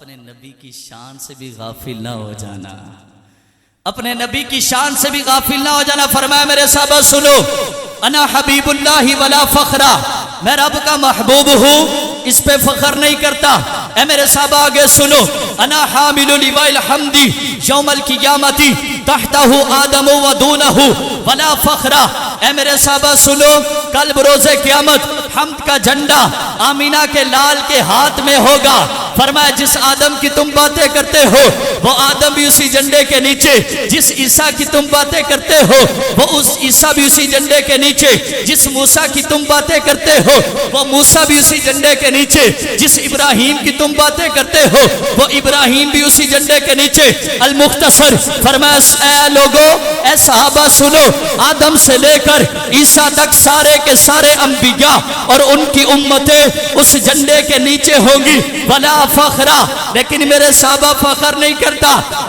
اپنے نبی کی شان سے بھی غافل نہ ہو جانا، اپنے نبی کی شان سے بھی غافل نہ ہو جانا۔ فرمایا میرے صحابہ سنو، انا حبیب اللہ ولا فخرا، میں رب کا محبوب ہوں، اس پہ فخر نہیں کرتا۔ اے میرے صحابہ آگے سنو، انا حامل لواء الحمد یوم القیامت تحتہ آدم و دونہ ولا فخرا۔ اے میرے صحابہ سنو، کل بروز قیامت حمد کا جھنڈا آمینہ کے لال کے ہاتھ میں ہوگا۔ فرمایا جس آدم کی تم باتیں کرتے ہو وہ آدم بھی اسی جھنڈے کے نیچے، جس عیسیٰ کی تم باتیں کرتے ہو وہ اس عیسیٰ بھی اسی جھنڈے کے نیچے، جس موسیٰ کی تم باتیں کرتے ہو وہ موسیٰ بھی اسی جھنڈے کے نیچے، جس ابراہیم کی تم باتیں کرتے ہو وہ ابراہیم بھی اسی جھنڈے کے نیچے۔ المختصر فرمایا اے لوگو، اے صحابہ سنو، آدم سے لے کر عیسیٰ تک سارے کے سارے انبیاء اور ان کی امتیں اس جھنڈے کے نیچے ہوں گی، ولا فخرا، لیکن میرے صحابہ فخر نہیں کرتا۔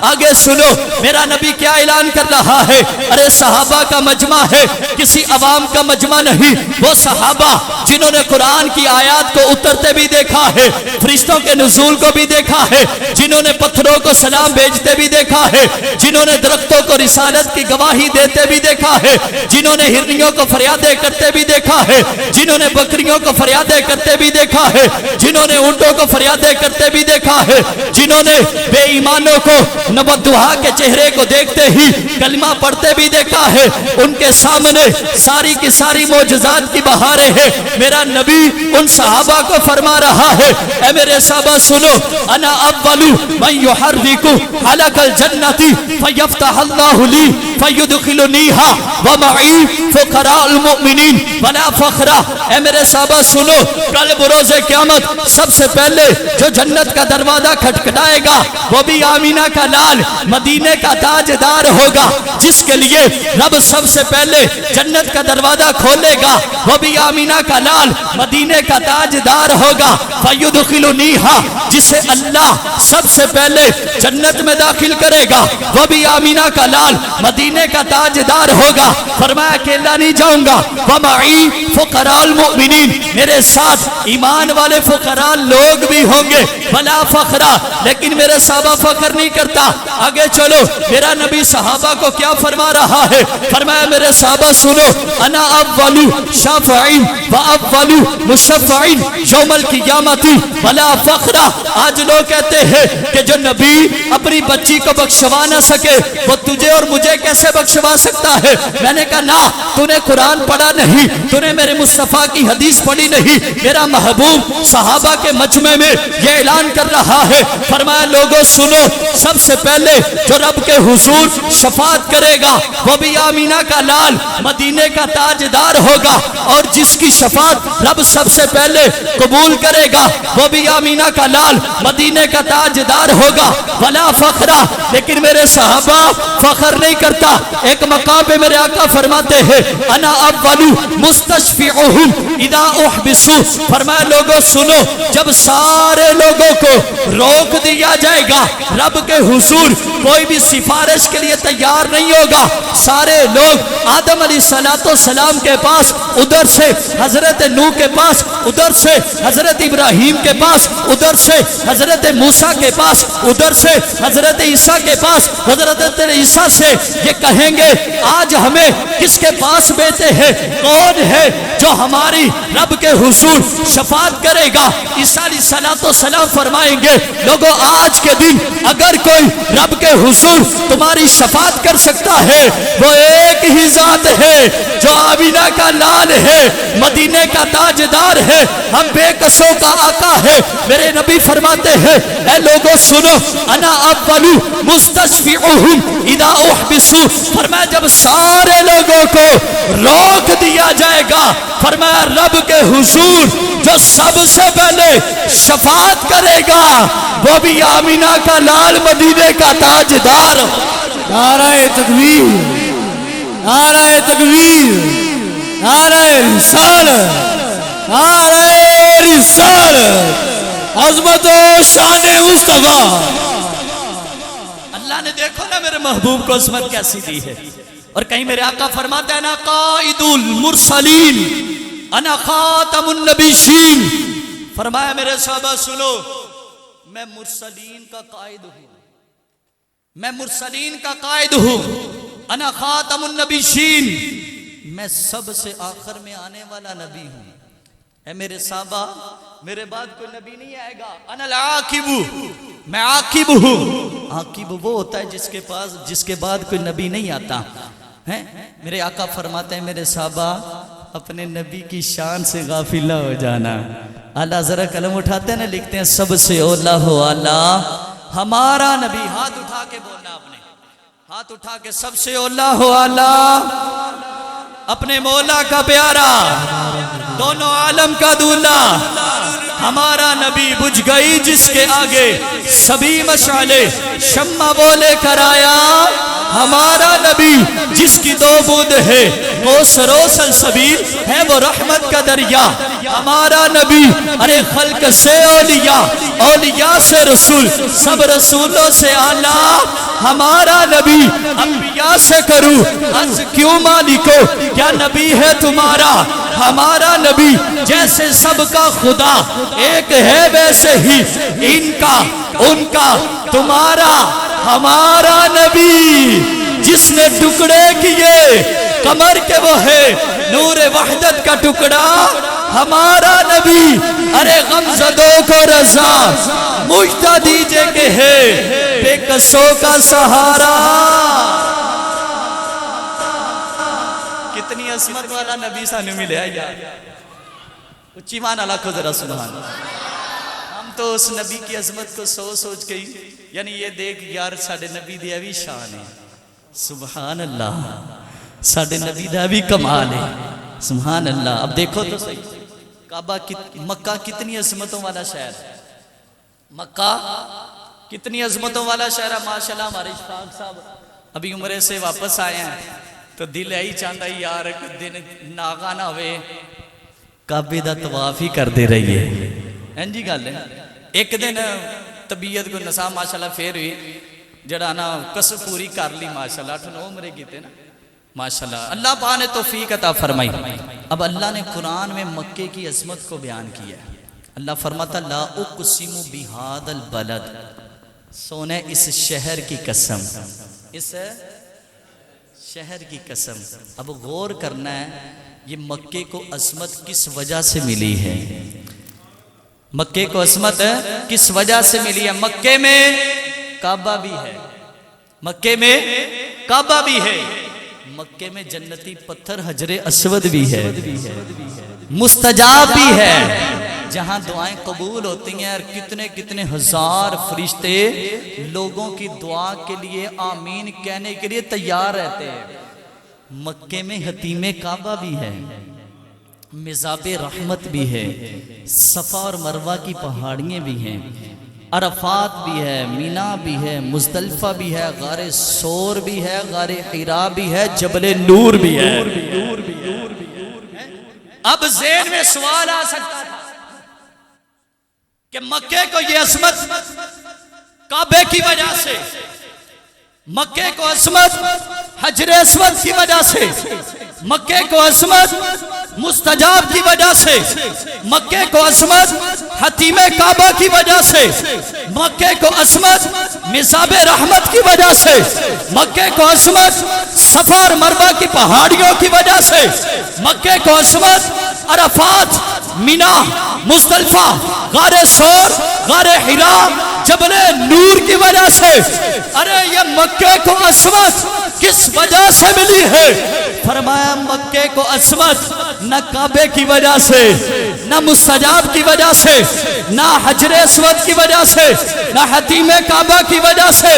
آگے سنو، میرا نبی کیا اعلان کر رہا ہے؟ ارے صحابہ کا مجمع ہے، کسی عوام کا مجمع نہیں۔ وہ صحابہ جنہوں نے قرآن کی آیات کو اترتے بھی دیکھا ہے، فرشتوں کے نزول کو بھی دیکھا ہے، جنہوں نے پتھروں کو سلام بھیجتے بھی دیکھا ہے، جنہوں نے درختوں کو رسالت کی گواہی دیتے بھی دیکھا ہے، جنہوں نے ہرنیوں کو فریادیں کرتے بھی دیکھا ہے، جنہوں نے بکریوں کو فریادیں کرتے بھی دیکھا ہے، جنہوں نے اونٹوں کو فریادیں کرتے بھی دیکھا ہے، جنہوں نے بے ایمانوں کو نبوہا کے چہرے کو دیکھتے ہی کلمہ پڑھتے بھی دیکھا ہے۔ ان کے سامنے ساری کی ساری معجزات کی بہاریں ہیں۔ میرا نبی ان صحابہ کو فرما رہا ہے، اے میرے صحابہ سنو، انا اول من یحرک حلق الجنت فیفتح اللہ لی فیدخلنیہا ومعی فقراء المؤمنین ولا فخرا۔ اے میرے صحابہ سنو، کل بروز قیامت سب سے پہلے جو جنت کا دروازہ کھٹکھٹائے گا وہ بھی آمینہ کا لال مدینے کا تاجدار ہوگا، جس کے لیے رب سب سے پہلے جنت کا دروازہ کھولے گا وہ بھی آمینہ کا لال مدینے کا تاجدار ہوگا۔ فیدخلنیہا، جسے اللہ سب سے پہلے جنت میں داخل کرے گا وہ بھی آمینہ کا لال مدینے کا تاجدار ہوگا۔ فرمایا اکیلا نہیں جاؤں گا، ومعی فقراء المؤمنین، میرے ساتھ ایمان والے فقراء لوگ بھی ہوں گے، ولا فخرا، لیکن میرے صحابہ فخر نہیں کرتا۔ آگے چلو، میرا نبی صحابہ کو کیا فرما رہا ہے؟ فرمایا میرے صحابہ سنو، انا اول شافعین و اول مشفعین یوم القیامت ولا فخرا۔ آج لوگ کہتے ہیں کہ جو نبی اپنی بچی کو بخشوا نہ سکے وہ تجھے اور مجھے کیسے بخشوا سکتا ہے؟ میں نے کہا نا، تو نے قرآن پڑھا نہیں، تو نے میرے مصطفیٰ کی حدیث پڑھی نہیں۔ میرا محبوب صحابہ کے مجمع میں یہ اعلان کر رہا ہے، فرمایا لوگوں سنو، سب سے پہلے جو رب کے حضور شفاعت کرے گا وہ بھی آمینہ کا لال مدینے کا تاجدار ہوگا، اور جس کی شفاعت رب سب سے پہلے قبول کرے گا وہ بھی آمینہ کا لال مدینے کا تاجدار ہوگا، ولا فخرا، لیکن میرے صحابہ فخر نہیں کرتا۔ ایک مقام پہ میرے آقا فرماتے ہیں، انا اول مستشفعہم اذا احبسوا، فرمایا لوگوں سنو، جب سارے لوگوں کو روک دیا جائے گا رب کے حضور کوئی بھی سفارش کے لیے تیار نہیں ہوگا، سارے لوگ آدم علیہ السلام کے پاس، ادھر سے حضرت نوح کے پاس، ادھر سے حضرت ابراہیم کے پاس، ادھر سے حضرت موسیٰ کے پاس، ادھر سے حضرت عیسیٰ کے پاس، حضرت عیسیٰ سے یہ کہیں گے آج ہمیں کس کے پاس بیٹے ہیں؟ کون ہے جو ہماری رب کے حضور شفاعت کرے گا؟ عیسیٰ علیہ السلام فرمائیں گے لوگوں آج کے دن اگر کوئی رب کے حضور تمہاری شفاعت کر سکتا ہے وہ ایک ہی ذات ہے جو آمینہ کا لال ہے، مدینے کا تاجدار ہے، ہم بے کسوں کا آقا ہے۔ میرے نبی فرماتے ہیں، اے لوگوں سنو، انا اول مستشفعہم اذا احبسوا، فرمایا جب سارے لوگوں کو روک دیا جائے گا، فرمایا رب کے حضور جو سب سے پہلے شفاعت کرے گا وہ بھی آمینہ کا لال مدینے کا تاجدار۔ نعرہ تکبیر، نعرہ تکبیر، نعرہ رسالت، نعرہ رسالت، عظمت و شان مصطفیٰ۔ اللہ نے دیکھو نا میرے محبوب کو عظمت کیسی دی ہے، اور کہیں میرے آقا فرماتے ہیں انا قائد المرسلین انا خاتم النبیین۔ فرمایا میرے صحابہ سنو، میں مرسلین کا قائد ہوں، میں مرسلین کا قائد ہوں، انا خاتم النبیین، میں سب سے آخر میں آنے والا نبی ہوں۔ اے میرے صحابہ، میرے بعد کوئی نبی نہیں آئے گا، انا العاقب، میں عاقب ہوں۔ عاقب وہ ہوتا ہے جس کے بعد کوئی نبی نہیں آتا ہے۔ میرے آقا فرماتے ہیں میرے صحابہ اپنے نبی کی شان سے غافل نہ ہو جانا۔ اللہ ذرا قلم اٹھاتے ہیں نا، لکھتے ہیں سب سے اولا ہو اللہ ہمارا نبی۔ ہاتھ اٹھا کے بولنا، آپ نے ہاتھ اٹھا کے سب سے اولا ہو اللہ اپنے مولا کا پیارا، دونوں عالم کا دولا، ہمارا نبی بجھ گئی جس کے آگے سبھی مشعلے، شمع وہ لے کر آیا ہمارا نبی جس کی دو بود ہے کوثر و سلسبیل ہے وہ رحمت کا دریا۔ ہمارا نبی ارے خلق سے اولیاء، اولیاء سے رسول، سب رسولوں سے اعلیٰ۔ ہمارا نبی انبیاء سے کروں عرض کیوں مالکو، کیا نبی ہے تمہارا؟ ہمارا نبی جیسے سب کا خدا ایک ہے ویسے ہی ان کا، ان کا، تمہارا۔ ہمارا نبی جس نے ٹکڑے کیے کمر کے وہ ہے نور وحدت کا ٹکڑا۔ ہمارا نبی ارے غمزدوں کو رضا مجھتا دیجئے کہ ہے بے کسوں کا سہارا۔ کتنی عظمت والا نبی سانو ملے ہے یار، اچھی معنی لکھو ذرا سبحان اللہ۔ ہم تو اس نبی کی عظمت کو سوچ کے یعنی یہ دیکھ یار ساڑھے نبی دیا بھی شان ہے، سبحان اللہ، ساڑھے نبی دیا بھی کمال ہے، سبحان اللہ۔ اب دیکھو تو صحیح، کعبہ مکہ کتنی عظمتوں والا شہر ہے، مکہ کتنی عظمتوں والا شہر ہے۔ ماشاءاللہ ہمارے اشفاق صاحب ابھی عمرے سے واپس آئے ہیں تو دل یہی چاہتا ہے یار دن ناغا نہ ہوئے کعبے دا طواف ہی کر دے رہی ہے جی گل ہے۔ ایک دن طبیعت کو نسا ماشاءاللہ پھر ہوئی جڑا نا قصب پوری کر لی ماشاءاللہ، 8-9 عمرے کیتے نا ماشاءاللہ، اللہ پاک نے توفیق عطا فرمائی۔ اب اللہ نے قرآن میں مکے کی عظمت کو بیان کیا ہے۔ اللہ فرماتا لا اقسم بہذا البلد، سونے اس شہر کی قسم، اس شہر کی قسم۔ اب غور کرنا ہے یہ مکے کو عظمت کس وجہ سے ملی ہے، مکے کو عظمت کس وجہ سے ملی ہے۔ مکے میں کعبہ بھی ہے، مکے میں کعبہ بھی ہے، مکے میں جنتی پتھر حجر اسود بھی ہے، مستجاب بھی ہے، جہاں دعائیں قبول ہوتی ہیں اور کتنے کتنے ہزار فرشتے لوگوں کی دعا کے لیے آمین کہنے کے لیے تیار رہتے ہیں۔ مکے میں حتیم کعبہ بھی ہے، مزاب رحمت بھی ہے، صفا اور مروہ کی پہاڑیاں بھی ہیں، عرفات بھی ہے، مینا بھی ہے، مزدلفہ بھی ہے، غار سور بھی ہے، غار حرا بھی ہے، جبل نور بھی ہے۔ اب ذہن میں سوال آ سکتا تھا کہ مکے کو یہ عظمت کعبے کی وجہ سے، مکے کو عظمت حجر اسود کی وجہ سے، مکے کو عظمت مستجاب کی وجہ سے، مکے کو عظمت حتیم کعبہ کی وجہ سے، مکے کو عظمت مزاب رحمت کی وجہ سے، مکے کو عظمت صفا اور مروہ کی پہاڑیوں کی وجہ سے، مکے کو عظمت عرفات، مینا، مزدلفہ، غار سور، غار حرا، جبل نور کی وجہ سے۔ ارے یہ مکے کو عظمت کس وجہ سے ملی ہے؟ فرمایا مکے کو عظمت نہ کعبے کی وجہ سے، نہ مستجاب کی وجہ سے، نہ حجر اسود کی وجہ سے، نہ حتیم کعبہ کی وجہ سے،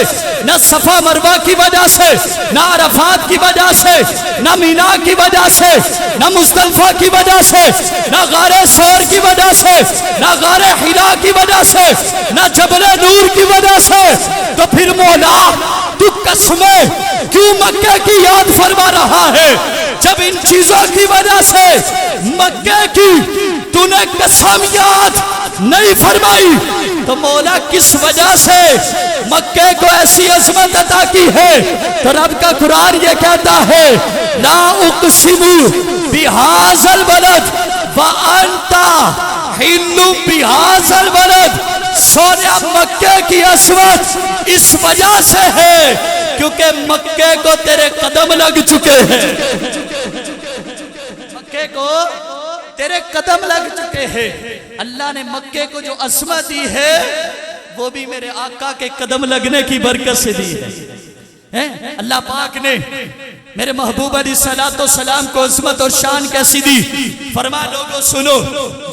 نہ صفا مروہ کی وجہ سے، نہ عرفات کی وجہ سے، نہ مینا کی وجہ سے، نہ مزدلفہ کی وجہ سے، نہ غار سور کی وجہ سے، نہ غار حرا کی وجہ سے، نہ جبل نور کی وجہ سے۔ تو پھر مولا تو قسمیں کیوں مکے کی یاد فرما رہا ہے جب ان چیزوں کی وجہ سے مکے کی تو نے قسم یاد نہیں فرمائی؟ تو مولا کس وجہ سے مکے کو ایسی عظمت عطا کی ہے؟ تو رب کا قرآن یہ کہتا ہے لا اقسم بہذا البلد وانت تحل بهذا البلد، سونے مکے کی عظمت اس وجہ سے ہے کیونکہ مکے کو تیرے قدم لگ چکے ہیں، مکے کو تیرے قدم لگ چکے ہیں۔ اللہ نے مکے کو جو عظمت دی ہے وہ بھی میرے آقا کے قدم لگنے کی برکت سے دی ہے۔ اللہ پاک نے میرے محبوب علیہ الصلوۃ والسلام کو عظمت اور شان کیسی دی؟ فرمایا لوگوں سنو،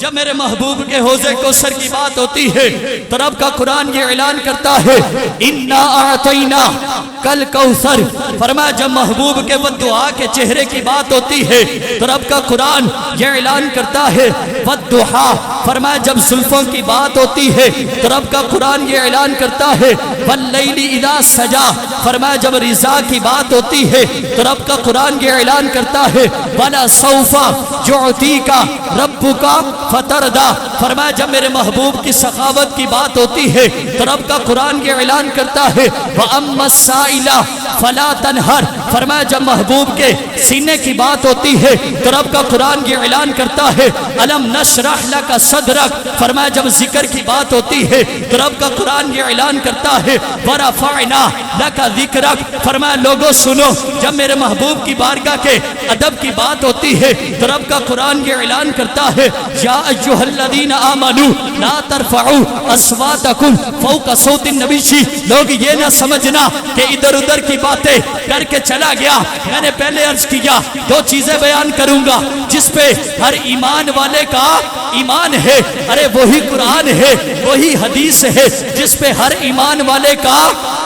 جب میرے محبوب کے حوض کوثر کی بات ہوتی ہے تو رب کا قرآن یہ اعلان کرتا ہے انا اعطینا کل کوثر۔ فرمایا جب محبوب کے والدعا کے چہرے کی بات ہوتی ہے تو رب کا قرآن یہ اعلان کرتا ہے والضحا۔ فرمایا جب زلفوں کی بات ہوتی ہے تو رب کا قرآن یہ اعلان کرتا ہے واللیل اذا سجا۔ فرمایا جب رضا کی بات ہوتی ہے تو رب کا قرآن یہ اعلان کرتا ہے وَلَا سَوْفَ يُعْطِيكَ رَبُّكَ فَتَرْضَى۔ فرمایا جب میرے محبوب کی سخاوت کی بات ہوتی ہے تو رب کا قرآن یہ اعلان کرتا ہے وَأَمَّا السَّائِلَ فَلَا تَنْهَرْ۔ فرمایا جب محبوب کے سینے کی بات ہوتی ہے تو رب کا قرآن یہ اعلان کرتا ہے أَلَمْ نَشْرَحْ لَكَ صَدْرَكَ۔ فرمایا جب ذکر کی بات ہوتی ہے تو رب کا قرآن یہ اعلان کرتا ہے وَرَفَعْنَا لَكَ ذِكْرَكَ۔ فرمایا لوگوں سنو، جب میرے محبوب کی بارگاہ کے ادب کی بات ہوتی ہے تو رب کا قرآن یہ اعلان کرتا ہے یا ایھا الذین آمنوا لا ترفعوا اصواتکم فوق صوت النبی۔ لوگ یہ نہ سمجھنا کہ ادھر ادھر کی باتیں کر کے چلا گیا۔ میں نے پہلے عرض کیا دو چیزیں بیان کروں گا جس پہ ہر ایمان والے کا ایمان ہے، ارے وہی قرآن ہے، وہی حدیث ہے جس پہ ہر ایمان والے کا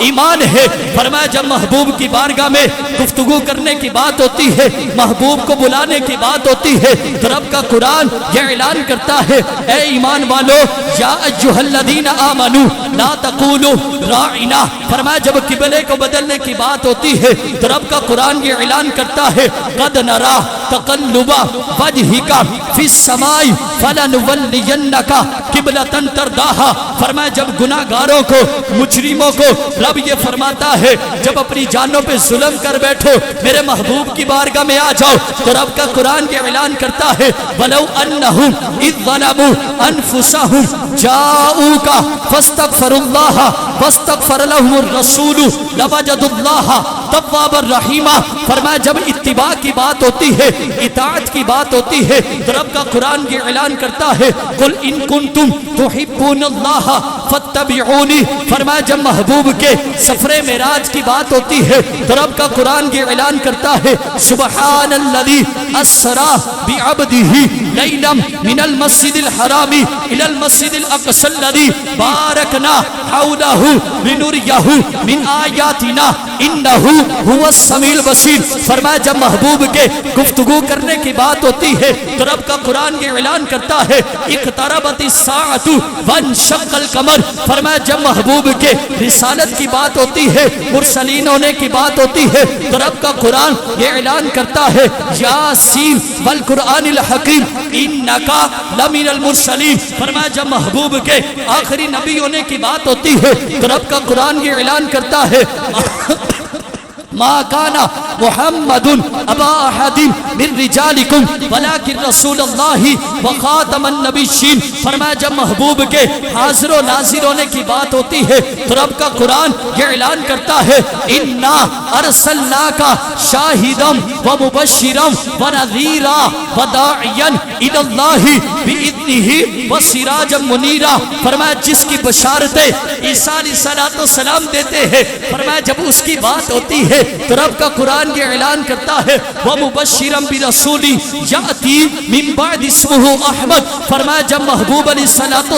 ایمان ہے۔ فرمایا جب محبوب کی بارگاہ میں گفتگو کرنے کی بات ہوتی ہے، محبوب کو بلانے کی بات ہوتی ہے تو رب کا قرآن یہ اعلان کرتا ہے اے ایمان والو یا ایھا الذین آمنوا لا تقولوا راعنا۔ فرمایا جب قبلے کو بدلنے کی بات ہوتی ہے تو رب کا قرآن یہ اعلان کرتا ہے قد نرا تقلب وجهک فی السماء فلنولینک قبلۃ ترضاھا۔ فرمایا جب گناہ گاروں کو، مجرموں کو رب یہ فرماتا ہے جب اپنی جانوں پہ ظلم کر بیٹھو میرے محبوب کی بارگاہ میں آ جاؤ تو رب کا قرآن یہ اعلان کرتا ہے وَلَوْ أَنَّهُمْ إِذْ ظَلَمُوا أَنفُسَهُمْ جَاءُوكَ فَاسْتَغْفَرُوا اللَّهَ وَاسْتَغْفَرَ لَهُمُ الرَّسُولُ لَوَجَدُوا اللَّهَ تَوَّابًا رَحِيمًا۔ فرمایا جب اتباع کی بات ہوتی ہے، اطاعت کی بات ہوتی ہے تو رب کا قرآن یہ اعلان کرتا ہے قُلْ إِن كُنتُمْ تُحِبُّونَ اللَّهَ فَاتَّبِعُونِي۔ فرمایا جب محبوب کے سفر معراج کی بات ہوتی ہے تو رب کا قرآن یہ اعلان کرتا ہے سبحان الذی اسریٰ بعبدہ لیلا من المسجد الحرام الی المسجد الاقصی الذی بارکنا حولہ لنریہ من آیاتنا انہ هو السمیع البصیر۔ فرمایا جب محبوب کے گفتگو کرنے کی بات ہوتی ہے تو رب کا قرآن یہ اعلان کرتا ہے اقتربت الساعۃ وانشق القمر۔ فرمایا جب محبوب کے رسالت کی بات ہوتی ہے، مرسلین ہونے کی بات ہوتی ہے تو رب کا قرآن یہ اعلان کرتا ہے یاسین والقرآن الحکیم انکا لمن المرسلین۔ فرمایا جب محبوب کے آخری نبی ہونے کی بات ہوتی ہے تو رب کا قرآن یہ اعلان کرتا ہے ما کان محمد ابا احد من رجالکم ولکن رسول اللہ وخاتم النبیین۔ فرمایا جب محبوب کے حاضر و ناظر ہونے کی بات ہوتی ہے تو رب کا قرآن یہ اعلان کرتا ہے انا ارسلناک شاہدا ومبشرا ونذیرا وداعیا الی اللہ باذنہ وسراجا منیرا۔ فرمایا جس کی بشارتیں عیسیٰ علیہ السلام دیتے ہیں، فرمایا جب اس کی بات ہوتی ہے تو رب کا قرآن یہ اعلان کرتا ہے وَمُبَشِّرًا بِرَسُولٍ يَأْتِي مِن بَعْدِ اسْمُهُ أَحْمَدُ۔ فرمایا جب محبوب علیہ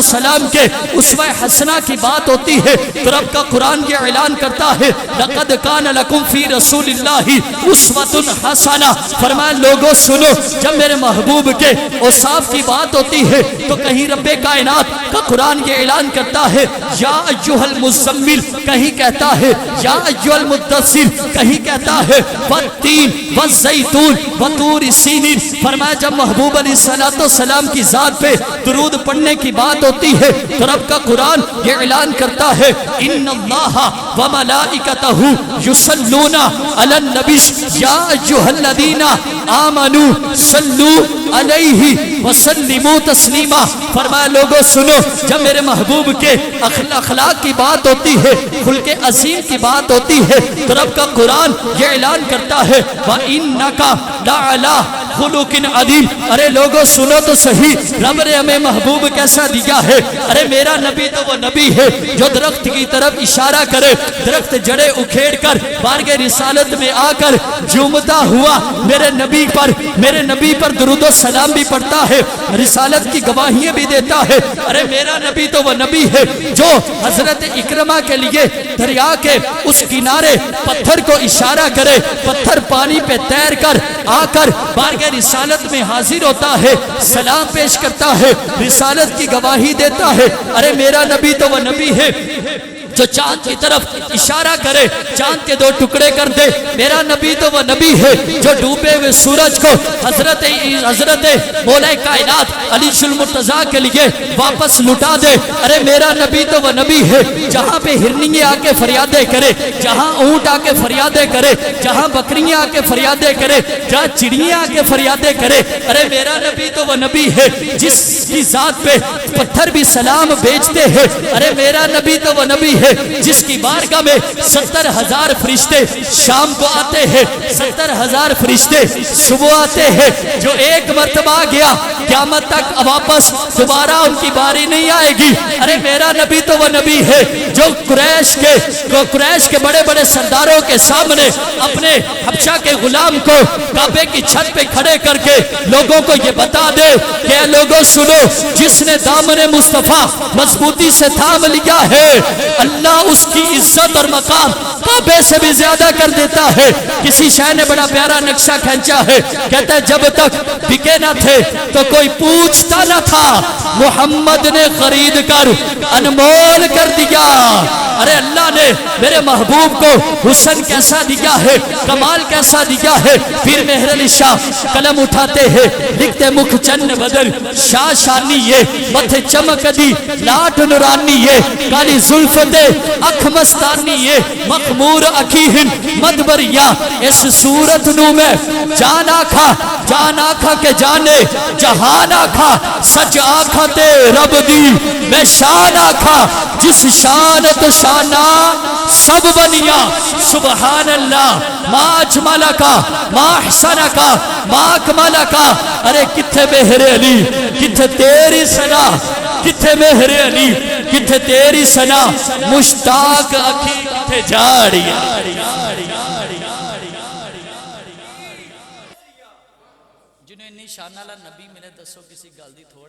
السلام کے اسوہ حسنہ کی بات ہوتی ہے تو رب کا قرآن یہ اعلان کرتا ہے لَقَدْ كَانَ لَكُمْ فِي رَسُولِ اللَّهِ أُسْوَةٌ حَسَنَةٌ۔ فرمایا لوگوں سنو، جب میرے محبوب کے اوصاف کی بات ہوتی ہے تو کہیں رب کائنات کا قرآن یہ اعلان کرتا ہے یا ایھا المزمل، کہیں کہتا ہے یا ایھا المدثر، کہیں کہتا ہے والتین والزیتون وطور سینین۔ فرمایا جب محبوب علیہ السلام کی ذات پہ درود پڑھنے کی بات ہوتی ہے تو رب کا قرآن یہ اعلان کرتا ہے ان اللہ وملائکتہ یصلون علی النبی یا ایھا الذین آمنوا صلوا علیہ وسلموا تسلیما، فرمایا لوگوں سنو، جب میرے محبوب کے اخلاق کی بات ہوتی ہے، خلق عظیم کی بات ہوتی ہے، تو رب کا قرآن یہ اعلان کرتا ہے وَإِنَّكَ لَعَلَىٰ خُلُقٍ عَظِيمٍ۔ ارے لوگوں سنو تو صحیح، رب نے ہمیں محبوب کیسا دیا ہے۔ ارے میرا نبی تو وہ نبی ہے جو درخت کی طرف اشارہ کرے، درخت جڑے اکھیڑ کر بارگاہ رسالت میں آ کر جھومتا ہوا میرے نبی پر درود و سلام بھی پڑھتا ہے، رسالت کی گواہیاں بھی دیتا ہے۔ ارے میرا نبی تو وہ نبی ہے جو حضرت اکرمہ کے لیے دریا کے اس کنارے پتھر کو اشارہ کرے، پتھر پانی پہ تیر کر آ کر بارگاہ رسالت میں حاضر ہوتا ہے، سلام پیش کرتا ہے، رسالت کی گواہی دیتا ہے۔ ارے میرا نبی تو وہ نبی ہے جو چاند کی طرف اشارہ کرے، چاند کے 2 ٹکڑے کر دے۔ میرا نبی تو وہ نبی ہے جو ڈوبے ہوئے سورج کو حضرت مولا کائنات علی المرتضیٰ کے لیے واپس لٹا دے۔ ارے میرا نبی تو وہ نبی ہے جہاں پہ ہرنیاں آ کے فریادیں کرے، جہاں اونٹ آ کے فریادیں کرے، جہاں بکریاں آ کے فریادیں کرے، جہاں چڑیاں آ کے فریادیں کرے۔ ارے میرا نبی تو وہ نبی ہے جس کی ذات پہ پتھر بھی سلام بھیجتے ہیں۔ ارے میرا نبی تو وہ نبی ہے جس کی بارگاہ میں 70,000 فرشتے شام کو آتے ہیں، 70,000 فرشتے صبح آتے ہیں۔ جو ایک مرتبہ گیا قیامت تک واپس دوبارہ ان کی باری نہیں آئے گی۔ ارے میرا نبی تو وہ نبی ہے جو قریش کے بڑے بڑے سرداروں کے سامنے اپنے حبشہ کے غلام کو کعبے کی چھت پہ کھڑے کر کے لوگوں کو یہ بتا دے کہ اے لوگوں سنو، جس نے دامن مصطفیٰ مضبوطی سے تھام لیا ہے، اللہ اس کی عزت اور مقام کعبے سے بھی زیادہ کر دیتا ہے۔ کسی شاعر نے بڑا پیارا نقشہ کھینچا ہے، کہتا ہے جب تک بکے نہ تھے تو کوئی پوچھتا نہ تھا، محمد نے خرید کر انمول کر دیا۔ ارے اللہ نے میرے محبوب کو حسن کیسا دیا ہے، کمال کیسا دیا ہے۔ پھر مہر علی شاہ قلم اٹھاتے ہیں، لکھتے مکھ چن بدل شاہ شانی یہ، متھے چمک دی لاٹ نورانی یہ، کالی زلف دے اکھ مستانی یہ، مخمور اکیہن مدبریا، اس صورت نو میں جان آکھا کے جانے جہان آکھا، سچ آکھا تے رب دی میں شان آکھا، جس شانت شانہ سب بنیا، سبحان اللہ ما اجملکا ما احسنکا ما اکملکا۔ ارے کتھے مہر علی، کتھے تیری ثنا، کتھے مہر علی، کتھے تیری ثنا، مشتاق اکھی کتھے جاڑی۔ جنہیں انی شان والا نبی ملے دسو کسی گل دی تھوڑ